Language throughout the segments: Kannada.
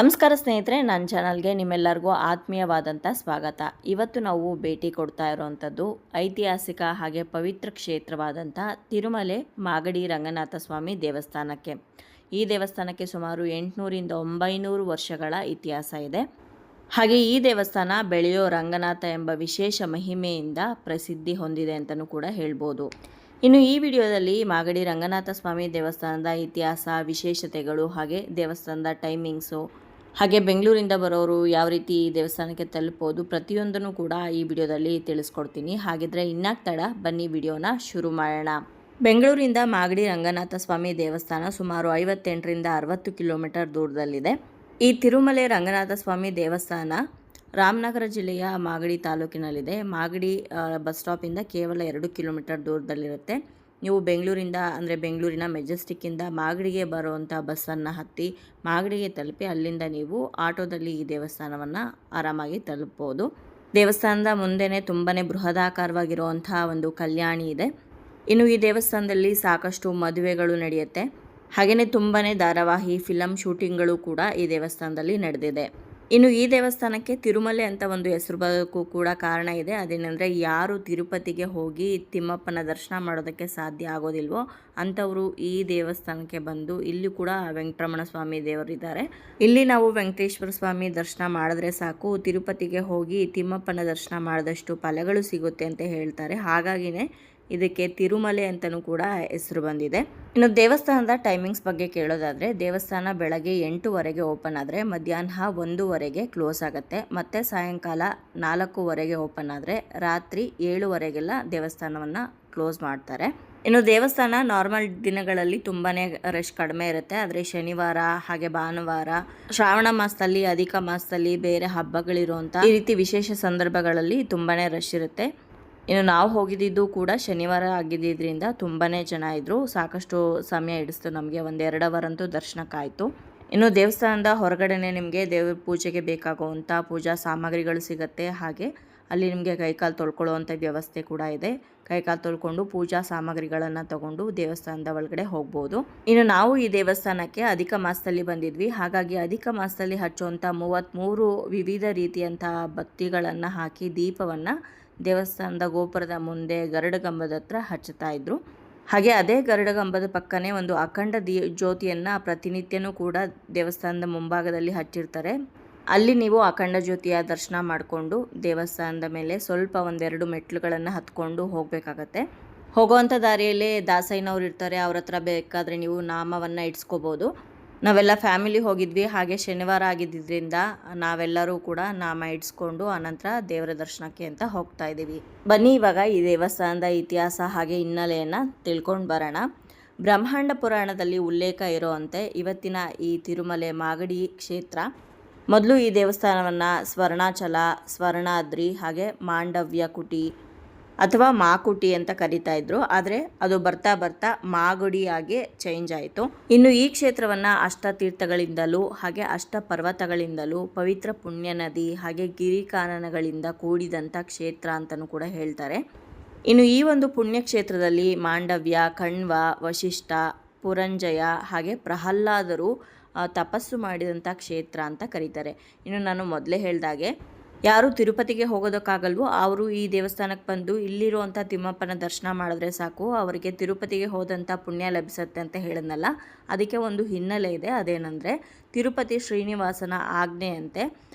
ನಮಸ್ಕಾರ ಸ್ನೇಹಿತರೆ, ನನ್ನ ಚಾನಲ್ಗೆ ನಿಮ್ಮೆಲ್ಲರಿಗೂ ಆತ್ಮೀಯವಾದಂಥ ಸ್ವಾಗತ. ಇವತ್ತು ನಾವು ಭೇಟಿ ಕೊಡ್ತಾ ಇರೋವಂಥದ್ದು ಐತಿಹಾಸಿಕ ಹಾಗೆ ಪವಿತ್ರ ಕ್ಷೇತ್ರವಾದಂಥ ತಿರುಮಲೆ ಮಾಗಡಿ ರಂಗನಾಥ ಸ್ವಾಮಿ ದೇವಸ್ಥಾನಕ್ಕೆ. ಈ ದೇವಸ್ಥಾನಕ್ಕೆ ಸುಮಾರು 800ರಿಂದ 900 ವರ್ಷಗಳ ಇತಿಹಾಸ ಇದೆ. ಹಾಗೆ ಈ ದೇವಸ್ಥಾನ ಬೆಳೆಯೋ ರಂಗನಾಥ ಎಂಬ ವಿಶೇಷ ಮಹಿಮೆಯಿಂದ ಪ್ರಸಿದ್ಧಿ ಹೊಂದಿದೆ ಅಂತಲೂ ಕೂಡ ಹೇಳ್ಬೋದು. ಇನ್ನು ಈ ವಿಡಿಯೋದಲ್ಲಿ ಮಾಗಡಿ ರಂಗನಾಥ ಸ್ವಾಮಿ ದೇವಸ್ಥಾನದ ಇತಿಹಾಸ, ವಿಶೇಷತೆಗಳು, ಹಾಗೆ ದೇವಸ್ಥಾನದ ಟೈಮಿಂಗ್ಸು, ಹಾಗೆ ಬೆಂಗಳೂರಿಂದ ಬರೋರು ಯಾವ ರೀತಿ ಈ ದೇವಸ್ಥಾನಕ್ಕೆ ತಲುಪೋದು ಪ್ರತಿಯೊಂದನ್ನು ಕೂಡ ಈ ವಿಡಿಯೋದಲ್ಲಿ ತಿಳಿಸ್ಕೊಡ್ತೀನಿ. ಹಾಗಿದ್ರೆ ಇನ್ನಾಕ್ ತಡ, ಬನ್ನಿ ವಿಡಿಯೋನ ಶುರು ಮಾಡೋಣ. ಬೆಂಗಳೂರಿಂದ ಮಾಗಡಿ ರಂಗನಾಥ ಸ್ವಾಮಿ ದೇವಸ್ಥಾನ ಸುಮಾರು 58ರಿಂದ 60 ಕಿಲೋಮೀಟರ್ ದೂರದಲ್ಲಿದೆ. ಈ ತಿರುಮಲೆ ರಂಗನಾಥ ಸ್ವಾಮಿ ದೇವಸ್ಥಾನ ರಾಮನಗರ ಜಿಲ್ಲೆಯ ಮಾಗಡಿ ತಾಲೂಕಿನಲ್ಲಿದೆ. ಮಾಗಡಿ ಬಸ್ ಸ್ಟಾಪಿಂದ ಕೇವಲ 2 ಕಿಲೋಮೀಟರ್ ದೂರದಲ್ಲಿರುತ್ತೆ. ನೀವು ಬೆಂಗಳೂರಿಂದ ಅಂದರೆ ಬೆಂಗಳೂರಿನ ಮೆಜೆಸ್ಟಿಕ್ಕಿಂದ ಮಾಗಡಿಗೆ ಬರುವಂಥ ಬಸ್ಸನ್ನು ಹತ್ತಿ ಮಾಗಡಿಗೆ ತಲುಪಿ ಅಲ್ಲಿಂದ ನೀವು ಆಟೋದಲ್ಲಿ ಈ ದೇವಸ್ಥಾನವನ್ನು ಆರಾಮಾಗಿ ತಲುಪ್ಬೋದು. ದೇವಸ್ಥಾನದ ಮುಂದೆನೇ ತುಂಬಾ ಬೃಹದಾಕಾರವಾಗಿರುವಂಥ ಒಂದು ಕಲ್ಯಾಣಿ ಇದೆ. ಇನ್ನು ಈ ದೇವಸ್ಥಾನದಲ್ಲಿ ಸಾಕಷ್ಟು ಮದುವೆಗಳು ನಡೆಯುತ್ತೆ. ಹಾಗೆಯೇ ತುಂಬಾ ಧಾರಾವಾಹಿ, ಫಿಲಮ್ ಶೂಟಿಂಗ್ಗಳು ಕೂಡ ಈ ದೇವಸ್ಥಾನದಲ್ಲಿ ನಡೆದಿದೆ. ಇನ್ನು ಈ ದೇವಸ್ಥಾನಕ್ಕೆ ತಿರುಮಲೆ ಅಂತ ಒಂದು ಹೆಸರು ಬರೋಕ್ಕೂ ಕೂಡ ಕಾರಣ ಇದೆ. ಅದೇನೆಂದರೆ, ಯಾರು ತಿರುಪತಿಗೆ ಹೋಗಿ ತಿಮ್ಮಪ್ಪನ ದರ್ಶನ ಮಾಡೋದಕ್ಕೆ ಸಾಧ್ಯ ಆಗೋದಿಲ್ವೋ ಅಂಥವರು ಈ ದೇವಸ್ಥಾನಕ್ಕೆ ಬಂದು, ಇಲ್ಲಿ ಕೂಡ ವೆಂಕಟರಮಣ ಸ್ವಾಮಿ ದೇವರಿದ್ದಾರೆ. ಇಲ್ಲಿ ನಾವು ವೆಂಕಟೇಶ್ವರ ಸ್ವಾಮಿ ದರ್ಶನ ಮಾಡಿದ್ರೆ ಸಾಕು, ತಿರುಪತಿಗೆ ಹೋಗಿ ತಿಮ್ಮಪ್ಪನ ದರ್ಶನ ಮಾಡಿದಷ್ಟು ಫಲಗಳು ಸಿಗುತ್ತೆ ಅಂತ ಹೇಳ್ತಾರೆ. ಹಾಗಾಗಿನೇ ಇದಕ್ಕೆ ತಿರುಮಲೆ ಅಂತಲೂ ಕೂಡ ಹೆಸರು ಬಂದಿದೆ. ಇನ್ನು ದೇವಸ್ಥಾನದ ಟೈಮಿಂಗ್ಸ್ ಬಗ್ಗೆ ಕೇಳೋದಾದರೆ, ದೇವಸ್ಥಾನ ಬೆಳಗ್ಗೆ 8ವರೆಗೆ ಓಪನ್ ಆದರೆ ಮಧ್ಯಾಹ್ನ 1ವರೆಗೆ ಕ್ಲೋಸ್ ಆಗುತ್ತೆ. ಮತ್ತು ಸಾಯಂಕಾಲ 4ವರೆಗೆ ಓಪನ್ ಆದರೆ ರಾತ್ರಿ 7ವರೆಗೆಲ್ಲ ದೇವಸ್ಥಾನವನ್ನು ಕ್ಲೋಸ್ ಮಾಡ್ತಾರೆ. ಇನ್ನು ದೇವಸ್ಥಾನ ನಾರ್ಮಲ್ ದಿನಗಳಲ್ಲಿ ತುಂಬಾ ರಶ್ ಕಡಿಮೆ ಇರುತ್ತೆ. ಆದರೆ ಶನಿವಾರ ಹಾಗೆ ಭಾನುವಾರ, ಶ್ರಾವಣ ಮಾಸದಲ್ಲಿ, ಅಧಿಕ ಮಾಸದಲ್ಲಿ, ಬೇರೆ ಹಬ್ಬಗಳಿರುವಂಥ ಈ ರೀತಿ ವಿಶೇಷ ಸಂದರ್ಭಗಳಲ್ಲಿ ತುಂಬಾ ರಶ್ ಇರುತ್ತೆ. ಇನ್ನು ನಾವು ಹೋಗಿದ್ದು ಕೂಡ ಶನಿವಾರ ಆಗಿದ್ದರಿಂದ ತುಂಬಾ ಜನ ಇದ್ದರು. ಸಾಕಷ್ಟು ಸಮಯ ಹಿಡಿಸ್ತು ನಮಗೆ, 1-2 ಅವರ್ ಅಂತೂ ದರ್ಶನಕ್ಕಾಯಿತು. ಇನ್ನು ದೇವಸ್ಥಾನದ ಹೊರಗಡೆನೆ ನಿಮಗೆ ದೇವ್ರ ಪೂಜೆಗೆ ಬೇಕಾಗುವಂಥ ಪೂಜಾ ಸಾಮಗ್ರಿಗಳು ಸಿಗುತ್ತೆ. ಹಾಗೆ ಅಲ್ಲಿ ನಿಮಗೆ ಕೈಕಾಲು ತೊಳ್ಕೊಳ್ಳುವಂಥ ವ್ಯವಸ್ಥೆ ಕೂಡ ಇದೆ. ಕೈಕಾಲು ತೊಳ್ಕೊಂಡು ಪೂಜಾ ಸಾಮಗ್ರಿಗಳನ್ನು ತಗೊಂಡು ದೇವಸ್ಥಾನದ ಒಳಗಡೆ ಹೋಗ್ಬೋದು. ಇನ್ನು ನಾವು ಈ ದೇವಸ್ಥಾನಕ್ಕೆ ಅಧಿಕ ಮಾಸದಲ್ಲಿ ಬಂದಿದ್ವಿ. ಹಾಗಾಗಿ ಅಧಿಕ ಮಾಸದಲ್ಲಿ ಹಚ್ಚುವಂಥ 33 ವಿವಿಧ ರೀತಿಯಂಥ ಬತ್ತಿಗಳನ್ನು ಹಾಕಿ ದೀಪವನ್ನು ದೇವಸ್ಥಾನದ ಗೋಪುರದ ಮುಂದೆ ಗರುಡಗಂಬದ ಹತ್ರ ಹಚ್ಚುತ್ತಾ ಇದ್ರು. ಹಾಗೆ ಅದೇ ಗರುಡಗಂಬದ ಪಕ್ಕನೇ ಒಂದು ಅಖಂಡ ಜ್ಯೋತಿಯನ್ನು ಪ್ರತಿನಿತ್ಯನೂ ಕೂಡ ದೇವಸ್ಥಾನದ ಮುಂಭಾಗದಲ್ಲಿ ಹಚ್ಚಿರ್ತಾರೆ. ಅಲ್ಲಿ ನೀವು ಅಖಂಡ ಜ್ಯೋತಿಯ ದರ್ಶನ ಮಾಡಿಕೊಂಡು ದೇವಸ್ಥಾನದ ಮೇಲೆ ಸ್ವಲ್ಪ 1-2 ಮೆಟ್ಲುಗಳನ್ನು ಹತ್ಕೊಂಡು ಹೋಗಬೇಕಾಗತ್ತೆ. ಹೋಗುವಂಥ ದಾರಿಯಲ್ಲೇ ದಾಸಯ್ಯನವ್ರು ಇರ್ತಾರೆ, ಅವ್ರ ಹತ್ರ ಬೇಕಾದರೆ ನೀವು ನಾಮವನ್ನು ಇಡ್ಸ್ಕೋಬೋದು. ನಾವೆಲ್ಲ ಫ್ಯಾಮಿಲಿ ಹೋಗಿದ್ವಿ. ಹಾಗೆ ಶನಿವಾರ ಆಗಿದ್ದರಿಂದ ನಾವೆಲ್ಲರೂ ಕೂಡ ನಾಮ ಇಡ್ಸ್ಕೊಂಡು ಆನಂತರ ದೇವರ ದರ್ಶನಕ್ಕೆ ಅಂತ ಹೋಗ್ತಾ ಇದ್ದೀವಿ. ಬನ್ನಿ ಇವಾಗ ಈ ದೇವಸ್ಥಾನದ ಇತಿಹಾಸ ಹಾಗೆ ಹಿನ್ನೆಲೆಯನ್ನು ತಿಳ್ಕೊಂಡು ಬರೋಣ. ಬ್ರಹ್ಮಾಂಡ ಪುರಾಣದಲ್ಲಿ ಉಲ್ಲೇಖ ಇರೋವಂತೆ ಇವತ್ತಿನ ಈ ತಿರುಮಲೆ ಮಾಗಡಿ ಕ್ಷೇತ್ರ, ಮೊದಲು ಈ ದೇವಸ್ಥಾನವನ್ನು ಸ್ವರ್ಣಾಚಲ, ಸ್ವರ್ಣಾದ್ರಿ ಹಾಗೆ ಮಾಂಡವ್ಯ ಕುಟಿ ಅಥವಾ ಮಾಕುಟಿ ಅಂತ ಕರಿತಾ ಇದ್ರು. ಆದರೆ ಅದು ಬರ್ತಾ ಬರ್ತಾ ಮಾಗುಡಿಯಾಗಿ ಚೇಂಜ್ ಆಯಿತು. ಇನ್ನು ಈ ಕ್ಷೇತ್ರವನ್ನು ಅಷ್ಟತೀರ್ಥಗಳಿಂದಲೂ ಹಾಗೆ ಅಷ್ಟ ಪರ್ವತಗಳಿಂದಲೂ ಪವಿತ್ರ ಪುಣ್ಯ ನದಿ ಹಾಗೆ ಗಿರಿಕಾನನಗಳಿಂದ ಕೂಡಿದಂಥ ಕ್ಷೇತ್ರ ಅಂತಲೂ ಕೂಡ ಹೇಳ್ತಾರೆ. ಇನ್ನು ಈ ಒಂದು ಪುಣ್ಯಕ್ಷೇತ್ರದಲ್ಲಿ ಮಾಂಡವ್ಯ, ಕಣ್ವ, ವಶಿಷ್ಠ, ಪುರಂಜಯ ಹಾಗೆ ಪ್ರಹ್ಲಾದರು ತಪಸ್ಸು ಮಾಡಿದಂಥ ಕ್ಷೇತ್ರ ಅಂತ ಕರೀತಾರೆ. ಇನ್ನು ನಾನು ಮೊದಲೇ ಹೇಳಿದಾಗೆ, ಯಾರು ತಿರುಪತಿಗೆ ಹೋಗೋದಕ್ಕಾಗಲ್ವೋ ಅವರು ಈ ದೇವಸ್ಥಾನಕ್ಕೆ ಬಂದು ಇಲ್ಲಿರುವಂಥ ತಿಮ್ಮಪ್ಪನ ದರ್ಶನ ಮಾಡಿದ್ರೆ ಸಾಕು, ಅವರಿಗೆ ತಿರುಪತಿಗೆ ಹೋದಂಥ ಪುಣ್ಯ ಲಭಿಸುತ್ತೆ ಅಂತ ಹೇಳಿದ್ನಲ್ಲ, ಅದಕ್ಕೆ ಒಂದು ಹಿನ್ನೆಲೆ ಇದೆ. ಅದೇನೆಂದರೆ, ತಿರುಪತಿ ಶ್ರೀನಿವಾಸನ ಆಜ್ಞೆಯಂತೆ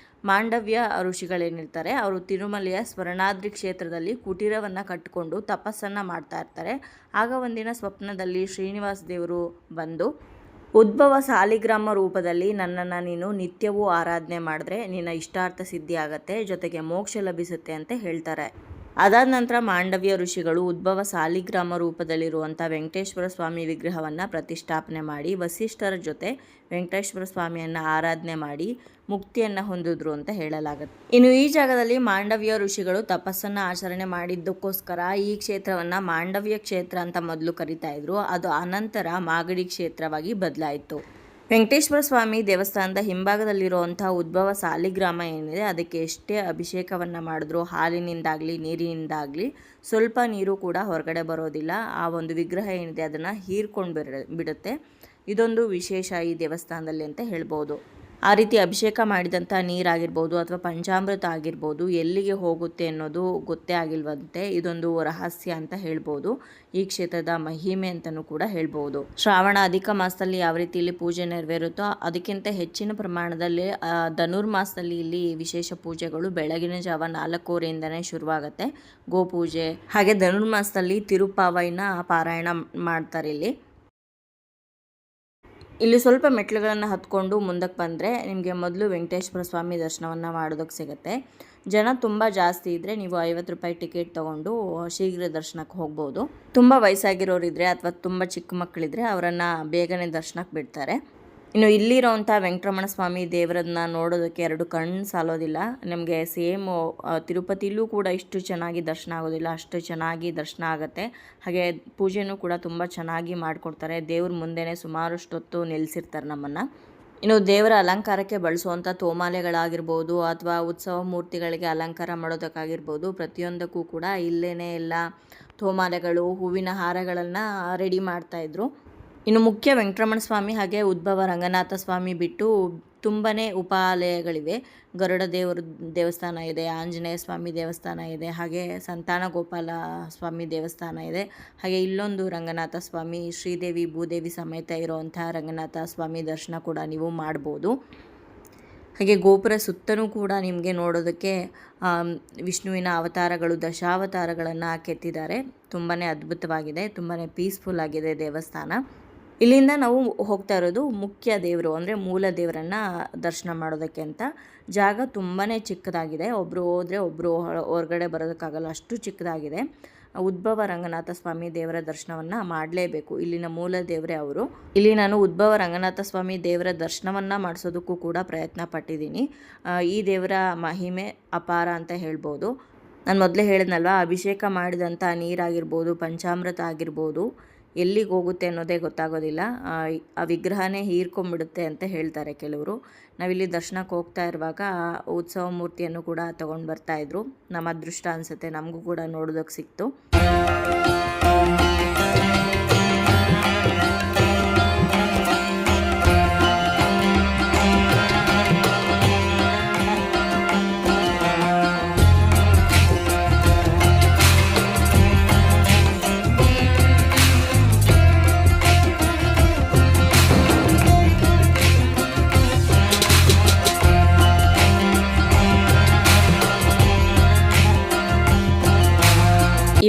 ಮಾಂಡವ್ಯ ಋಷಿಗಳೇನಿರ್ತಾರೆ ಅವರು ತಿರುಮಲೆಯ ಸ್ವರ್ಣಾದ್ರಿ ಕ್ಷೇತ್ರದಲ್ಲಿ ಕುಟೀರವನ್ನು ಕಟ್ಟಿಕೊಂಡು ತಪಸ್ಸನ್ನು ಮಾಡ್ತಾ ಇರ್ತಾರೆ. ಆಗ ಒಂದಿನ ಸ್ವಪ್ನದಲ್ಲಿ ಶ್ರೀನಿವಾಸ ದೇವರು ಬಂದು, ಉದ್ಭವ ಸಾಲಿಗ್ರಾಮ ರೂಪದಲ್ಲಿ ನನ್ನನ್ನು ನೀನು ನಿತ್ಯವೂ ಆರಾಧನೆ ಮಾಡಿದ್ರೆ ನಿನ್ನ ಇಷ್ಟಾರ್ಥ ಸಿದ್ಧಿ ಆಗತ್ತೆ, ಜೊತೆಗೆ ಮೋಕ್ಷ ಲಭಿಸುತ್ತೆ ಅಂತ ಹೇಳ್ತಾರೆ. ಅದಾದ ನಂತರ ಮಾಂಡವ್ಯ ಋಷಿಗಳು ಉದ್ಭವ ಸಾಲಿಗ್ರಾಮ ರೂಪದಲ್ಲಿರುವಂಥ ವೆಂಕಟೇಶ್ವರ ಸ್ವಾಮಿ ವಿಗ್ರಹವನ್ನು ಪ್ರತಿಷ್ಠಾಪನೆ ಮಾಡಿ ವಸಿಷ್ಠರ ಜೊತೆ ವೆಂಕಟೇಶ್ವರ ಸ್ವಾಮಿಯನ್ನು ಆರಾಧನೆ ಮಾಡಿ ಮುಕ್ತಿಯನ್ನು ಹೊಂದಿದ್ರು ಅಂತ ಹೇಳಲಾಗುತ್ತೆ. ಇನ್ನು ಈ ಜಾಗದಲ್ಲಿ ಮಾಂಡವ್ಯ ಋಷಿಗಳು ತಪಸ್ಸನ್ನು ಆಚರಣೆ ಮಾಡಿದ್ದಕ್ಕೋಸ್ಕರ ಈ ಕ್ಷೇತ್ರವನ್ನು ಮಾಂಡವ್ಯ ಕ್ಷೇತ್ರ ಅಂತ ಮೊದಲು ಕರಿತಾ ಇದ್ರು. ಅದು ಅನಂತರ ಮಾಗಡಿ ಕ್ಷೇತ್ರವಾಗಿ ಬದಲಾಯಿತು. ವೆಂಕಟೇಶ್ವರ ಸ್ವಾಮಿ ದೇವಸ್ಥಾನದ ಹಿಂಭಾಗದಲ್ಲಿರುವಂಥ ಉದ್ಭವ ಸಾಲಿಗ್ರಾಮ ಏನಿದೆ, ಅದಕ್ಕೆ ಎಷ್ಟೇ ಅಭಿಷೇಕವನ್ನು ಮಾಡಿದ್ರು ಹಾಲಿನಿಂದಾಗಲಿ ನೀರಿನಿಂದಾಗಲಿ ಸ್ವಲ್ಪ ನೀರು ಕೂಡ ಹೊರಗಡೆ ಬರೋದಿಲ್ಲ. ಆ ಒಂದು ವಿಗ್ರಹ ಏನಿದೆ ಅದನ್ನು ಹೀರ್ಕೊಂಡು ಬಿಡುತ್ತೆ. ಇದೊಂದು ವಿಶೇಷ ಈ ದೇವಸ್ಥಾನದಲ್ಲಿ ಅಂತ ಹೇಳ್ಬೋದು. ಆ ರೀತಿ ಅಭಿಷೇಕ ಮಾಡಿದಂಥ ನೀರಾಗಿರ್ಬೋದು ಅಥವಾ ಪಂಚಾಮೃತ ಆಗಿರ್ಬೋದು ಎಲ್ಲಿಗೆ ಹೋಗುತ್ತೆ ಅನ್ನೋದು ಗೊತ್ತೇ ಆಗಿಲ್ವಂತೆ. ಇದೊಂದು ರಹಸ್ಯ ಅಂತ ಹೇಳ್ಬೋದು, ಈ ಕ್ಷೇತ್ರದ ಮಹಿಮೆ ಅಂತಲೂ ಕೂಡ ಹೇಳ್ಬೋದು. ಶ್ರಾವಣ ಅಧಿಕ ಮಾಸದಲ್ಲಿ ಯಾವ ರೀತಿ ಇಲ್ಲಿ ಪೂಜೆ ನೆರವೇರುತ್ತೋ ಅದಕ್ಕಿಂತ ಹೆಚ್ಚಿನ ಪ್ರಮಾಣದಲ್ಲಿ ಧನುರ್ಮಾಸದಲ್ಲಿ ಇಲ್ಲಿ ವಿಶೇಷ ಪೂಜೆಗಳು ಬೆಳಗಿನ ಜಾವ 4:00 ಶುರುವಾಗುತ್ತೆ. ಗೋಪೂಜೆ ಹಾಗೆ ಧನುರ್ಮಾಸದಲ್ಲಿ ತಿರುಪಾವೈನ ಪಾರಾಯಣ ಮಾಡ್ತಾರೆ ಇಲ್ಲಿ ಸ್ವಲ್ಪ ಮೆಟ್ಲುಗಳನ್ನು ಹತ್ಕೊಂಡು ಮುಂದಕ್ಕೆ ಬಂದರೆ ನಿಮಗೆ ಮೊದಲು ವೆಂಕಟೇಶ್ವರ ಸ್ವಾಮಿ ದರ್ಶನವನ್ನು ಮಾಡೋದಕ್ಕೆ ಸಿಗುತ್ತೆ. ಜನ ತುಂಬ ಜಾಸ್ತಿ ಇದ್ದರೆ ನೀವು 50 ರೂಪಾಯಿ ಟಿಕೆಟ್ ತೊಗೊಂಡು ಶೀಘ್ರ ದರ್ಶನಕ್ಕೆ ಹೋಗ್ಬೋದು. ತುಂಬ ವಯಸ್ಸಾಗಿರೋರಿದ್ದರೆ ಅಥವಾ ತುಂಬ ಚಿಕ್ಕ ಮಕ್ಕಳಿದ್ರೆ ಅವರನ್ನು ಬೇಗನೆ ದರ್ಶನಕ್ಕೆ ಬಿಡ್ತಾರೆ. ಇನ್ನು ಇಲ್ಲಿರೋವಂಥ ವೆಂಕಟರಮಣ ಸ್ವಾಮಿ ದೇವರನ್ನ ನೋಡೋದಕ್ಕೆ 2 ಕಣ್ಣು ಸಾಲೋದಿಲ್ಲ. ನಮಗೆ ಸೇಮು ತಿರುಪತಿಲೂ ಕೂಡ ಇಷ್ಟು ಚೆನ್ನಾಗಿ ದರ್ಶನ ಆಗೋದಿಲ್ಲ, ಅಷ್ಟು ಚೆನ್ನಾಗಿ ದರ್ಶನ ಆಗುತ್ತೆ. ಹಾಗೆ ಪೂಜೆನೂ ಕೂಡ ತುಂಬ ಚೆನ್ನಾಗಿ ಮಾಡಿಕೊಡ್ತಾರೆ. ದೇವ್ರ ಮುಂದೆನೇ ಸುಮಾರಷ್ಟೊತ್ತು ನಿಲ್ಲಿಸಿರ್ತಾರೆ ನಮ್ಮನ್ನು. ಇನ್ನು ದೇವರ ಅಲಂಕಾರಕ್ಕೆ ಬಳಸುವಂಥ ತೋಮಾಲೆಗಳಾಗಿರ್ಬೋದು ಅಥವಾ ಉತ್ಸವ ಮೂರ್ತಿಗಳಿಗೆ ಅಲಂಕಾರ ಮಾಡೋದಕ್ಕಾಗಿರ್ಬೋದು, ಪ್ರತಿಯೊಂದಕ್ಕೂ ಕೂಡ ಇಲ್ಲೇ ಎಲ್ಲ ತೋಮಾಲೆಗಳು, ಹೂವಿನ ಹಾರಗಳನ್ನು ರೆಡಿ ಮಾಡ್ತಾಯಿದ್ರು. ಇನ್ನು ಮುಖ್ಯ ವೆಂಕಟರಮಣ ಸ್ವಾಮಿ ಹಾಗೆ ಉದ್ಭವ ರಂಗನಾಥ ಸ್ವಾಮಿ ಬಿಟ್ಟು ತುಂಬಾ ಉಪಾಲಯಗಳಿವೆ. ಗರುಡ ದೇವಸ್ಥಾನ ಇದೆ, ಆಂಜನೇಯ ಸ್ವಾಮಿ ದೇವಸ್ಥಾನ ಇದೆ, ಹಾಗೆ ಸಂತಾನ ಗೋಪಾಲ ಸ್ವಾಮಿ ದೇವಸ್ಥಾನ ಇದೆ. ಹಾಗೆ ಇಲ್ಲೊಂದು ರಂಗನಾಥ ಸ್ವಾಮಿ, ಶ್ರೀದೇವಿ ಭೂದೇವಿ ಸಮೇತ ಇರುವಂಥ ರಂಗನಾಥ ಸ್ವಾಮಿ ದರ್ಶನ ಕೂಡ ನೀವು ಮಾಡ್ಬೋದು. ಹಾಗೆ ಗೋಪುರ ಸುತ್ತಲೂ ಕೂಡ ನಿಮಗೆ ನೋಡೋದಕ್ಕೆ ವಿಷ್ಣುವಿನ ಅವತಾರಗಳು, ದಶಾವತಾರಗಳನ್ನು ಕೆತ್ತಿದ್ದಾರೆ. ತುಂಬಾ ಅದ್ಭುತವಾಗಿದೆ, ತುಂಬಾ ಪೀಸ್ಫುಲ್ ಆಗಿದೆ ದೇವಸ್ಥಾನ. ಇಲ್ಲಿಂದ ನಾವು ಹೋಗ್ತಾ ಇರೋದು ಮುಖ್ಯ ದೇವರು ಅಂದರೆ ಮೂಲ ದೇವರನ್ನು ದರ್ಶನ ಮಾಡೋದಕ್ಕೆ ಅಂತ. ಜಾಗ ತುಂಬಾ ಚಿಕ್ಕದಾಗಿದೆ, ಒಬ್ಬರು ಹೋದರೆ ಒಬ್ಬರು ಹೊರಗಡೆ ಬರೋದಕ್ಕಾಗಲ್ಲ, ಅಷ್ಟು ಚಿಕ್ಕದಾಗಿದೆ. ಉದ್ಭವ ರಂಗನಾಥ ಸ್ವಾಮಿ ದೇವರ ದರ್ಶನವನ್ನು ಮಾಡಲೇಬೇಕು, ಇಲ್ಲಿನ ಮೂಲ ದೇವರೇ ಅವರು. ಇಲ್ಲಿ ನಾನು ಉದ್ಭವ ರಂಗನಾಥ ಸ್ವಾಮಿ ದೇವರ ದರ್ಶನವನ್ನು ಮಾಡಿಸೋದಕ್ಕೂ ಕೂಡ ಪ್ರಯತ್ನ ಪಟ್ಟಿದ್ದೀನಿ. ಈ ದೇವರ ಮಹಿಮೆ ಅಪಾರ ಅಂತ ಹೇಳ್ಬೋದು. ನಾನು ಮೊದಲೇ ಹೇಳಿದ್ನಲ್ವ, ಅಭಿಷೇಕ ಮಾಡಿದಂಥ ನೀರಾಗಿರ್ಬೋದು, ಪಂಚಾಮೃತ ಆಗಿರ್ಬೋದು ಎಲ್ಲಿಗೆ ಹೋಗುತ್ತೆ ಅನ್ನೋದೇ ಗೊತ್ತಾಗೋದಿಲ್ಲ. ಆ ವಿಗ್ರಹನೇ ಹೀರ್ಕೊಂಡ್ಬಿಡುತ್ತೆ ಅಂತ ಹೇಳ್ತಾರೆ ಕೆಲವರು. ನಾವಿಲ್ಲಿ ದರ್ಶನಕ್ಕೆ ಹೋಗ್ತಾ ಇರುವಾಗ ಉತ್ಸವ ಮೂರ್ತಿಯನ್ನು ಕೂಡ ತೊಗೊಂಡು ಬರ್ತಾಯಿದ್ರು. ನಮ್ಮ ಅದೃಷ್ಟ ಅನಿಸುತ್ತೆ, ನಮಗೂ ಕೂಡ ನೋಡೋದಕ್ಕೆ ಸಿಕ್ತು.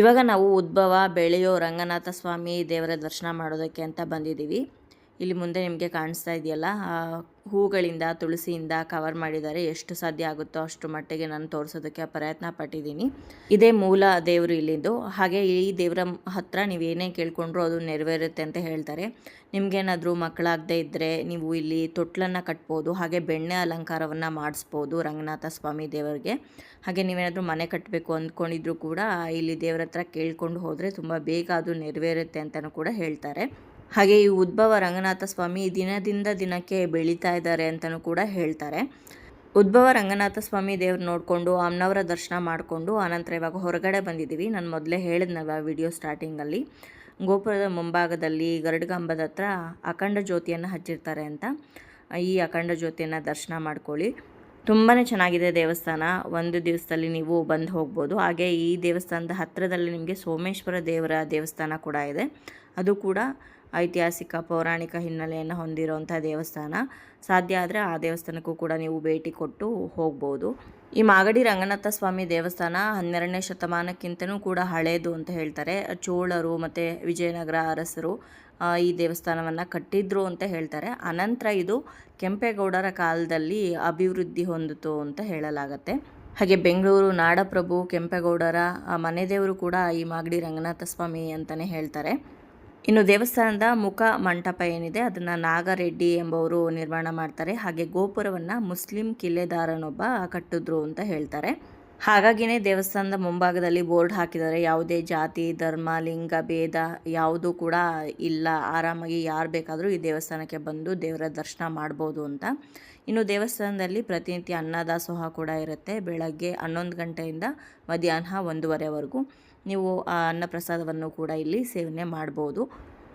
ಇವಾಗ ನಾವು ಉದ್ಭವ ಬೆಳೆಯೋ ರಂಗನಾಥ ಸ್ವಾಮಿ ದೇವರ ದರ್ಶನ ಮಾಡೋದಕ್ಕೆ ಅಂತ ಬಂದಿದ್ದೀವಿ. ಇಲ್ಲಿ ಮುಂದೆ ನಿಮಗೆ ಕಾಣಿಸ್ತಾ ಇದೆಯಲ್ಲ, ಹೂಗಳಿಂದ ತುಳಸಿಯಿಂದ ಕವರ್ ಮಾಡಿದ್ದಾರೆ. ಎಷ್ಟು ಸಾಧ್ಯ ಆಗುತ್ತೋ ಅಷ್ಟು ಮಟ್ಟಿಗೆ ನಾನು ತೋರಿಸೋದಕ್ಕೆ ಪ್ರಯತ್ನ ಪಟ್ಟಿದ್ದೀನಿ. ಇದೇ ಮೂಲ ದೇವರು ಇಲ್ಲಿಂದು. ಹಾಗೆ ಈ ದೇವರ ಹತ್ರ ನೀವೇನೇ ಕೇಳ್ಕೊಂಡ್ರೂ ಅದು ನೆರವೇರುತ್ತೆ ಅಂತ ಹೇಳ್ತಾರೆ. ನಿಮಗೇನಾದರೂ ಮಕ್ಕಳಾಗದೇ ಇದ್ದರೆ ನೀವು ಇಲ್ಲಿ ತೊಟ್ಲನ್ನು ಕಟ್ಬೋದು, ಹಾಗೆ ಬೆಣ್ಣೆ ಅಲಂಕಾರವನ್ನು ಮಾಡಿಸ್ಬೋದು ರಂಗನಾಥ ಸ್ವಾಮಿ ದೇವರಿಗೆ. ಹಾಗೆ ನೀವೇನಾದರೂ ಮನೆ ಕಟ್ಟಬೇಕು ಅಂದ್ಕೊಂಡಿದ್ರು ಕೂಡ ಇಲ್ಲಿ ದೇವರ ಹತ್ರ ಕೇಳ್ಕೊಂಡು ಹೋದರೆ ತುಂಬ ಬೇಗ ಅದು ನೆರವೇರುತ್ತೆ ಅಂತಲೂ ಕೂಡ ಹೇಳ್ತಾರೆ. ಹಾಗೆ ಈ ಉದ್ಭವ ರಂಗನಾಥ ಸ್ವಾಮಿ ದಿನದಿಂದ ದಿನಕ್ಕೆ ಬೆಳೀತಾ ಇದ್ದಾರೆ ಅಂತಲೂ ಕೂಡ ಹೇಳ್ತಾರೆ. ಉದ್ಭವ ರಂಗನಾಥ ಸ್ವಾಮಿ ದೇವ್ರು ನೋಡಿಕೊಂಡು ಅಮ್ಮನವರ ದರ್ಶನ ಮಾಡಿಕೊಂಡು ಆನಂತರ ಇವಾಗ ಹೊರಗಡೆ ಬಂದಿದ್ದೀವಿ. ನಾನು ಮೊದಲೇ ಹೇಳಿದ್ನಲ್ವ ವಿಡಿಯೋ ಸ್ಟಾರ್ಟಿಂಗಲ್ಲಿ, ಗೋಪುರದ ಮುಂಭಾಗದಲ್ಲಿ ಗರುಡಗಂಬದ ಹತ್ರ ಅಖಂಡ ಜ್ಯೋತಿಯನ್ನು ಹಚ್ಚಿರ್ತಾರೆ ಅಂತ. ಈ ಅಖಂಡ ಜ್ಯೋತಿಯನ್ನು ದರ್ಶನ ಮಾಡ್ಕೊಳ್ಳಿ. ತುಂಬಾ ಚೆನ್ನಾಗಿದೆ ದೇವಸ್ಥಾನ. ಒಂದು ದಿವಸದಲ್ಲಿ ನೀವು ಬಂದು ಹೋಗ್ಬೋದು. ಹಾಗೆ ಈ ದೇವಸ್ಥಾನದ ಹತ್ತಿರದಲ್ಲಿ ನಿಮಗೆ ಸೋಮೇಶ್ವರ ದೇವರ ದೇವಸ್ಥಾನ ಕೂಡ ಇದೆ. ಅದು ಕೂಡ ಐತಿಹಾಸಿಕ ಪೌರಾಣಿಕ ಹಿನ್ನೆಲೆಯನ್ನು ಹೊಂದಿರುವಂಥ ದೇವಸ್ಥಾನ. ಸಾಧ್ಯ ಆದರೆ ಆ ದೇವಸ್ಥಾನಕ್ಕೂ ಕೂಡ ನೀವು ಭೇಟಿ ಕೊಟ್ಟು ಹೋಗ್ಬೋದು. ಈ ಮಾಗಡಿ ರಂಗನಾಥ ಸ್ವಾಮಿ ದೇವಸ್ಥಾನ 12ನೇ ಶತಮಾನಕ್ಕಿಂತನೂ ಕೂಡ ಹಳೆಯದು ಅಂತ ಹೇಳ್ತಾರೆ. ಚೋಳರು ಮತ್ತು ವಿಜಯನಗರ ಅರಸರು ಈ ದೇವಸ್ಥಾನವನ್ನು ಕಟ್ಟಿದ್ರು ಅಂತ ಹೇಳ್ತಾರೆ. ಅನಂತರ ಇದು ಕೆಂಪೇಗೌಡರ ಕಾಲದಲ್ಲಿ ಅಭಿವೃದ್ಧಿ ಹೊಂದಿತು ಅಂತ ಹೇಳಲಾಗತ್ತೆ. ಹಾಗೆ ಬೆಂಗಳೂರು ನಾಡಪ್ರಭು ಕೆಂಪೇಗೌಡರ ಮನೆ ದೇವರು ಕೂಡ ಈ ಮಾಗಡಿ ರಂಗನಾಥ ಸ್ವಾಮಿ ಅಂತಲೇ ಹೇಳ್ತಾರೆ. ಇನ್ನು ದೇವಸ್ಥಾನದ ಮುಖ ಮಂಟಪ ಏನಿದೆ ಅದನ್ನು ನಾಗರೆಡ್ಡಿ ಎಂಬವರು ನಿರ್ಮಾಣ ಮಾಡ್ತಾರೆ. ಹಾಗೆ ಗೋಪುರವನ್ನು ಮುಸ್ಲಿಂ ಕಿಲ್ಲೆದಾರನೊಬ್ಬ ಕಟ್ಟಿದ್ರು ಅಂತ ಹೇಳ್ತಾರೆ. ಹಾಗಾಗಿನೇ ದೇವಸ್ಥಾನದ ಮುಂಭಾಗದಲ್ಲಿ ಬೋರ್ಡ್ ಹಾಕಿದ್ದಾರೆ, ಯಾವುದೇ ಜಾತಿ ಧರ್ಮ ಲಿಂಗ ಭೇದ ಯಾವುದೂ ಕೂಡ ಇಲ್ಲ, ಆರಾಮಾಗಿ ಯಾರು ಬೇಕಾದರೂ ಈ ದೇವಸ್ಥಾನಕ್ಕೆ ಬಂದು ದೇವರ ದರ್ಶನ ಮಾಡ್ಬೋದು ಅಂತ. ಇನ್ನು ದೇವಸ್ಥಾನದಲ್ಲಿ ಪ್ರತಿನಿತ್ಯ ಅನ್ನದಾಸೋಹ ಕೂಡ ಇರುತ್ತೆ. ಬೆಳಗ್ಗೆ 11 ಗಂಟೆಯಿಂದ ಮಧ್ಯಾಹ್ನ 1:30ವರೆಗೂ ನೀವು ಆ ಅನ್ನಪ್ರಸಾದವನ್ನು ಕೂಡ ಇಲ್ಲಿ ಸೇವನೆ ಮಾಡ್ಬೋದು.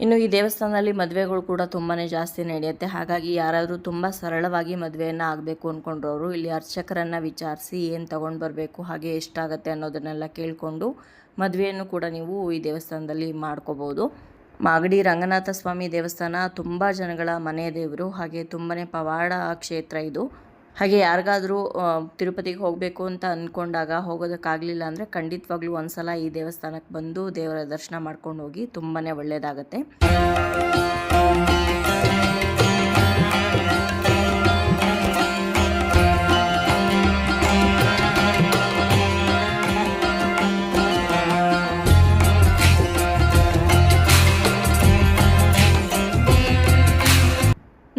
ಇನ್ನು ಈ ದೇವಸ್ಥಾನದಲ್ಲಿ ಮದುವೆಗಳು ಕೂಡ ತುಂಬಾ ಜಾಸ್ತಿ ನಡೆಯುತ್ತೆ. ಹಾಗಾಗಿ ಯಾರಾದರೂ ತುಂಬ ಸರಳವಾಗಿ ಮದುವೆಯನ್ನು ಆಗಬೇಕು ಅಂದ್ಕೊಂಡ್ರವರು ಇಲ್ಲಿ ಅರ್ಚಕರನ್ನು ವಿಚಾರಿಸಿ ಏನು ತೊಗೊಂಡು ಬರಬೇಕು, ಹಾಗೆ ಎಷ್ಟಾಗುತ್ತೆ ಅನ್ನೋದನ್ನೆಲ್ಲ ಕೇಳಿಕೊಂಡು ಮದುವೆಯನ್ನು ಕೂಡ ನೀವು ಈ ದೇವಸ್ಥಾನದಲ್ಲಿ ಮಾಡ್ಕೋಬೋದು. ಮಾಗಡಿ ರಂಗನಾಥ ಸ್ವಾಮಿ ದೇವಸ್ಥಾನ ತುಂಬ ಜನಗಳ ಮನೆ ದೇವರು, ಹಾಗೆ ತುಂಬಾ ಪವಾಡ ಕ್ಷೇತ್ರ ಇದು. ಹಾಗೆ ಯಾರಿಗಾದರೂ ತಿರುಪತಿಗೆ ಹೋಗಬೇಕು ಅಂತ ಅಂದ್ಕೊಂಡಾಗ ಹೋಗೋದಕ್ಕಾಗಲಿಲ್ಲ ಅಂದರೆ ಖಂಡಿತವಾಗ್ಲೂ ಒಂದ್ಸಲ ಈ ದೇವಸ್ಥಾನಕ್ಕೆ ಬಂದು ದೇವರ ದರ್ಶನ ಮಾಡ್ಕೊಂಡು ಹೋಗಿ, ತುಂಬಾ ಒಳ್ಳೆಯದಾಗತ್ತೆ.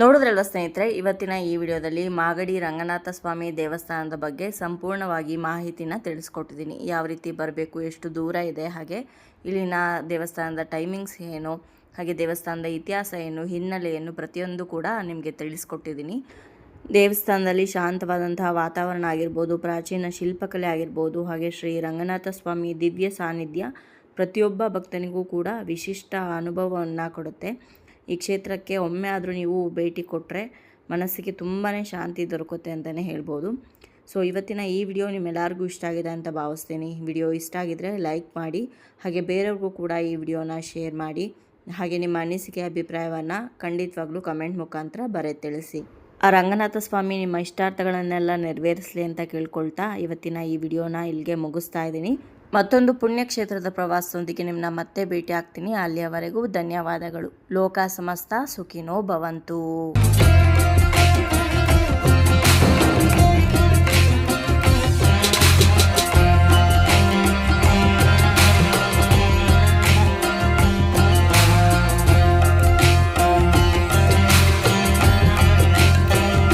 ನೋಡಿದ್ರಲ್ಲ ಸ್ನೇಹಿತರೆ, ಇವತ್ತಿನ ಈ ವಿಡಿಯೋದಲ್ಲಿ ಮಾಗಡಿ ರಂಗನಾಥ ಸ್ವಾಮಿ ದೇವಸ್ಥಾನದ ಬಗ್ಗೆ ಸಂಪೂರ್ಣವಾಗಿ ಮಾಹಿತಿನ ತಿಳಿಸ್ಕೊಟ್ಟಿದ್ದೀನಿ. ಯಾವ ರೀತಿ ಬರಬೇಕು, ಎಷ್ಟು ದೂರ ಇದೆ, ಹಾಗೆ ಇಲ್ಲಿನ ದೇವಸ್ಥಾನದ ಟೈಮಿಂಗ್ಸ್ ಏನು, ಹಾಗೆ ದೇವಸ್ಥಾನದ ಇತಿಹಾಸ ಏನು, ಹಿನ್ನೆಲೆ ಏನು, ಪ್ರತಿಯೊಂದು ಕೂಡ ನಿಮಗೆ ತಿಳಿಸ್ಕೊಟ್ಟಿದ್ದೀನಿ. ದೇವಸ್ಥಾನದಲ್ಲಿ ಶಾಂತವಾದಂತಹ ವಾತಾವರಣ ಆಗಿರ್ಬೋದು, ಪ್ರಾಚೀನ ಶಿಲ್ಪಕಲೆ ಆಗಿರ್ಬೋದು, ಹಾಗೆ ಶ್ರೀ ರಂಗನಾಥ ಸ್ವಾಮಿ ದಿವ್ಯ ಸಾನ್ನಿಧ್ಯ ಪ್ರತಿಯೊಬ್ಬ ಭಕ್ತನಿಗೂ ಕೂಡ ವಿಶಿಷ್ಟ ಅನುಭವವನ್ನು ಕೊಡುತ್ತೆ. ಈ ಕ್ಷೇತ್ರಕ್ಕೆ ಒಮ್ಮೆ ಆದರೂ ನೀವು ಭೇಟಿ ಕೊಟ್ಟರೆ ಮನಸ್ಸಿಗೆ ತುಂಬಾ ಶಾಂತಿ ದೊರಕುತ್ತೆ ಅಂತಲೇ ಹೇಳ್ಬೋದು. ಸೊ ಇವತ್ತಿನ ಈ ವಿಡಿಯೋ ನಿಮ್ಮೆಲ್ಲರಿಗೂ ಇಷ್ಟ ಆಗಿದೆ ಅಂತ ಭಾವಿಸ್ತೀನಿ. ವಿಡಿಯೋ ಇಷ್ಟ ಆಗಿದರೆ ಲೈಕ್ ಮಾಡಿ, ಹಾಗೆ ಬೇರೆಯವ್ರಿಗೂ ಕೂಡ ಈ ವಿಡಿಯೋನ ಶೇರ್ ಮಾಡಿ, ಹಾಗೆ ನಿಮ್ಮ ಅನಿಸಿಕೆ ಅಭಿಪ್ರಾಯವನ್ನು ಖಂಡಿತವಾಗ್ಲೂ ಕಮೆಂಟ್ ಮುಖಾಂತರ ಬರೆದು ತಿಳಿಸಿ. ಆ ರಂಗನಾಥ ಸ್ವಾಮಿ ನಿಮ್ಮ ಇಷ್ಟಾರ್ಥಗಳನ್ನೆಲ್ಲ ನೆರವೇರಿಸಲಿ ಅಂತ ಕೇಳ್ಕೊಳ್ತಾ ಇವತ್ತಿನ ಈ ವಿಡಿಯೋನ ಇಲ್ಲಿಗೆ ಮುಗಿಸ್ತಾ ಇದ್ದೀನಿ. ಮತ್ತೊಂದು ಪುಣ್ಯಕ್ಷೇತ್ರದ ಪ್ರವಾಸದೊಂದಿಗೆ ನಿಮ್ಮನ್ನ ಮತ್ತೆ ಭೇಟಿ ಆಗ್ತೀನಿ. ಅಲ್ಲಿಯವರೆಗೂ ಧನ್ಯವಾದಗಳು. ಲೋಕ ಸಮಸ್ತ ಸುಖಿನೋ ಭವಂತು.